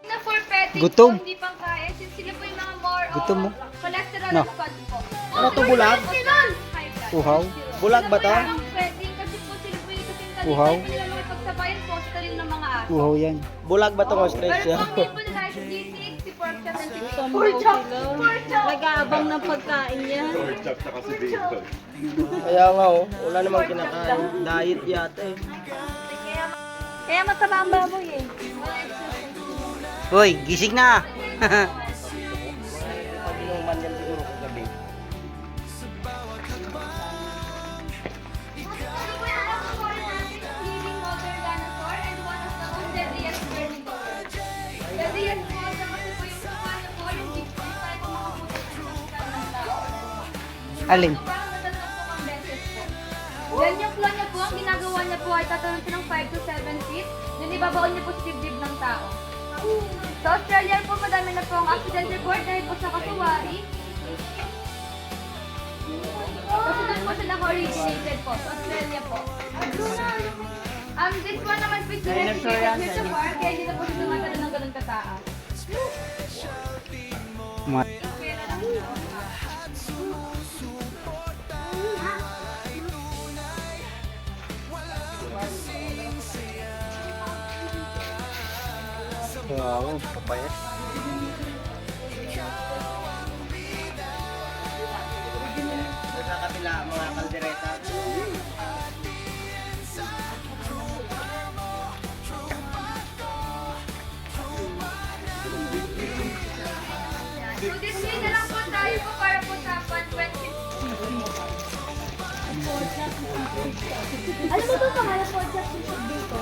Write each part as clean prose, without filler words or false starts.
Na for petting Gutom. po, hindi pang kaya. Since sila po yung mga more Gutom mo? cholesterol No. and fat po. Ano to, bulag? High blood. Uhaw? Bulag ba to? Sila po yung petting kasi po sila po yung kasing Uhaw? talibay. Nila makipagsabayan po sa talim ng mga aso. Uhaw yan. Bulag ba to Pero ostrich? po ang main po nila ay si D6, si pork chop, and si Pork chop! Nag-aabang ng pagkain yan. Kaya nga oh, wala namang kinakain. Diet yata eh. Kaya mataba ang baboy eh. Hoy, gising na! Pag inuman yan siguro kagabi. Ano po yung alam ko natin, living modern dinosaur and one of the most deadliest carnivore. Deadliest po sa kasi po yung mukha niya po, yung big fish, tayo po mga puto sa pagkakan ng tao. Alin? So, parang matatlong po ang beses po. Then yung claw niya po, ang ginagawa niya po ay tatalon siya ng 5 to 7 feet, then ibabaon niya po sa dibdib ng tao. Sa Australia po, madami na po ang accident report dahil po sa kasuwari. Kasi doon po sila originated po, sa Australia po. This one naman po is domesticated here sa park, kaya hindi na po siya tumatalo ng ganun kataas. Ma- Wow, papaya. Sa kapila, mga kaldereta. So this way na lang po tayo po para po sa 120. Alam mo ba pangalan po sa seafood dito?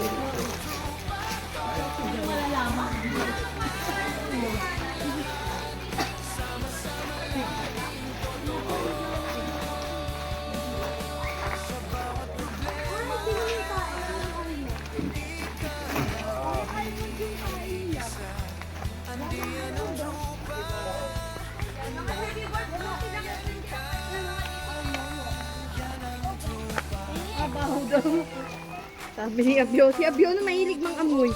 Hindi mo malalaman. Abaho daw. Sabi ni Abyo. Si Abyo na mahilig mang amoy.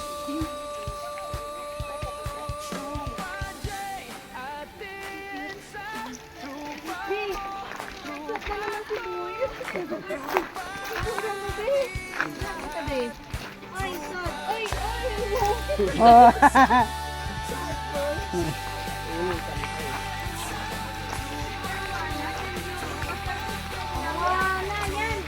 Ay, sad. Ay, ay. Nawala yan.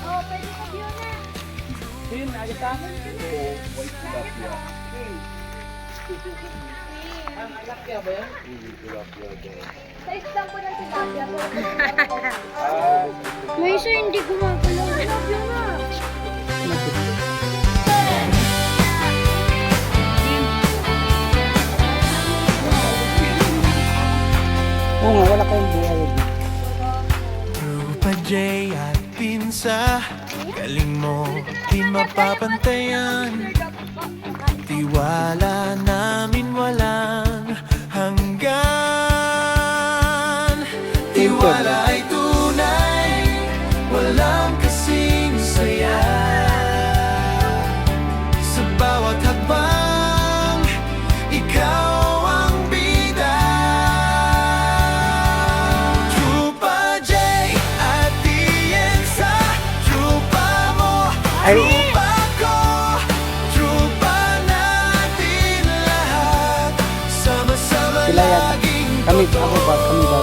Oh, pwede ko yun na. Yun, ayos ka? Ang alapya ba yan? Size lang po ng tilapia. May isa hindi gumagalaw. Sabi nga. Oo nga, wala kayong buhay. Rupa J at Pinsa, galing mo di mapapantayan. Tiwala namin walang hanggan. Tiwala ay tunay, walang kasing saya. Sa bawat hakbang, ikaw ang bida. Trupa J at Iensa, trupa mo, Ay. trupa ko, trupa natin lahat. Sama-sama Sila yan. laging Kami, ako ba? Kami ba?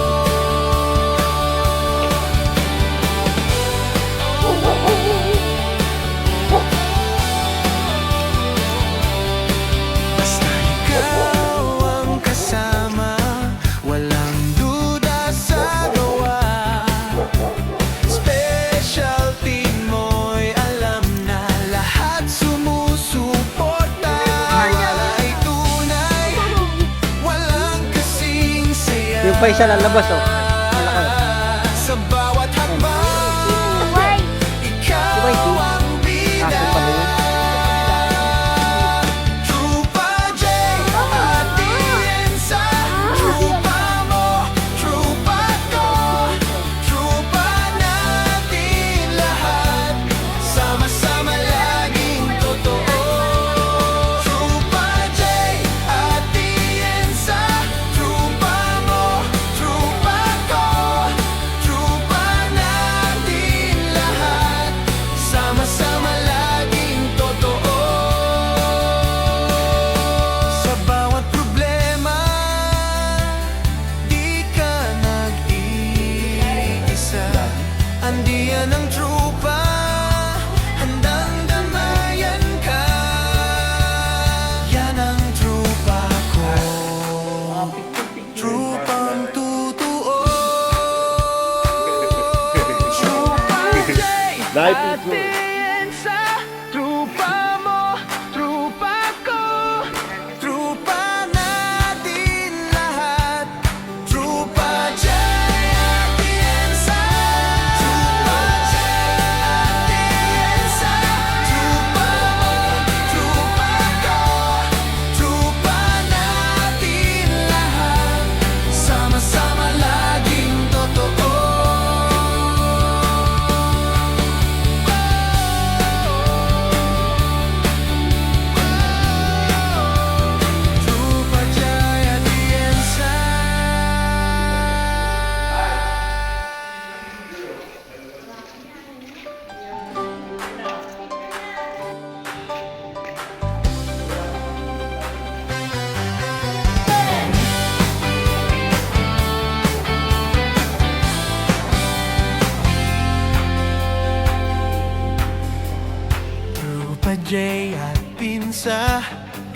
basta ikaw ang kasama, walang duda sa gawa. Specialty mo'y alam na lahat sumusuporta. Wala ay tunay, walang kasing saya. Yung pa isa lalabas oh. Malaki. Sa bawat hakbang, ikaw Si Whitey. ang bida. Aso pala yun. Trupa J at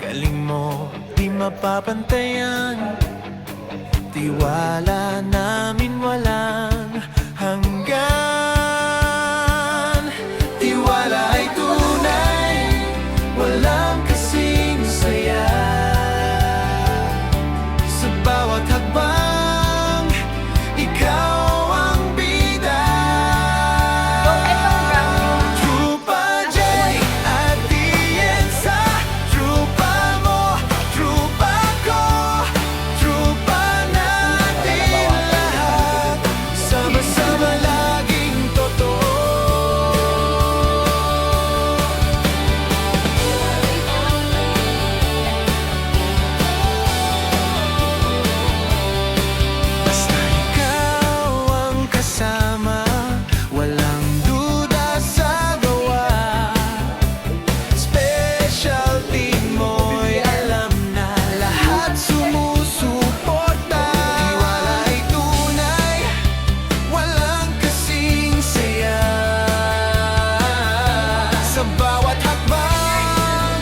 galing mo di mapapantayan. Tiwala namin walang hanggan. Tiwala ay tunay, walang kasing saya. Sa bawat hakbang, ikaw ang bida. Trupa J at Tienza, trupa mo, trupa ko, trupa natin lahat. Sama-sama laging totoo. Basta ikaw ang kasama, walang duda sa gawa. Specialty mo'y alam na lahat sumusuporta. Tiwala ay tunay, walang kasing saya. Sa bawat hakbang,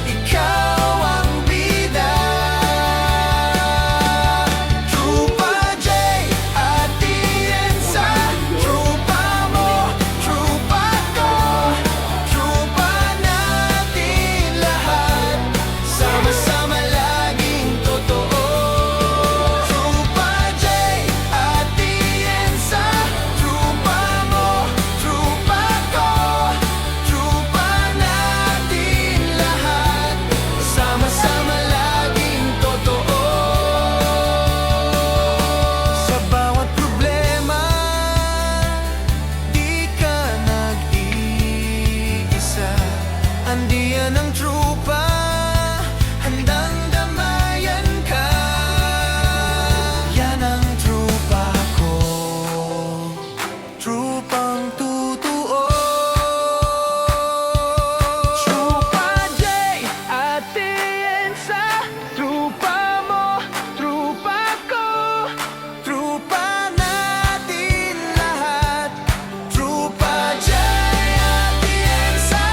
ikaw ang bida. Trupa J at Tienza, trupa mo, trupa ko, trupa natin lahat. Sama-sama laging totoo. Trupa J at Tienza, trupa mo, trupa ko, trupa natin lahat. Sama-sama laging totoo. Sa bawat problema, di ka nag-iisa. Andiyan ang trupa, handang damayan ka. Yan ang trupa ko, trupang totoo. Trupa J at Tienza, trupa mo, trupa ko, trupa natin lahat. Trupa J at Tienza,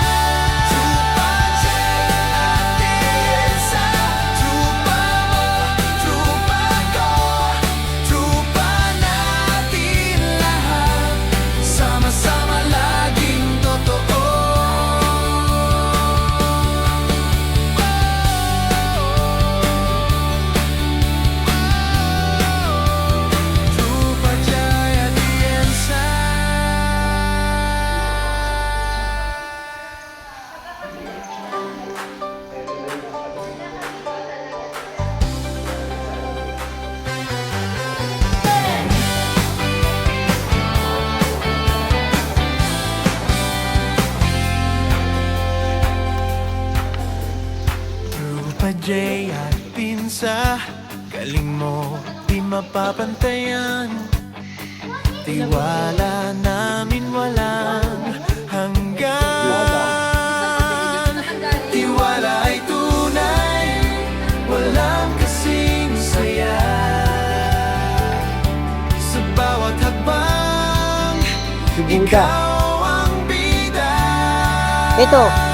trupa J at Tienza, trupa mo, trupa ko, trupa natin lahat. Sama-sama laging totoo. Trupa J at Tienza. Trupa J at Pinsa, galing mo di mapapantayan. Tiwala namin walang hanggan. Tiwala ay tunay, walang kasing saya. Sa bawat hakbang, Si Buda. ikaw ang bida. Ito.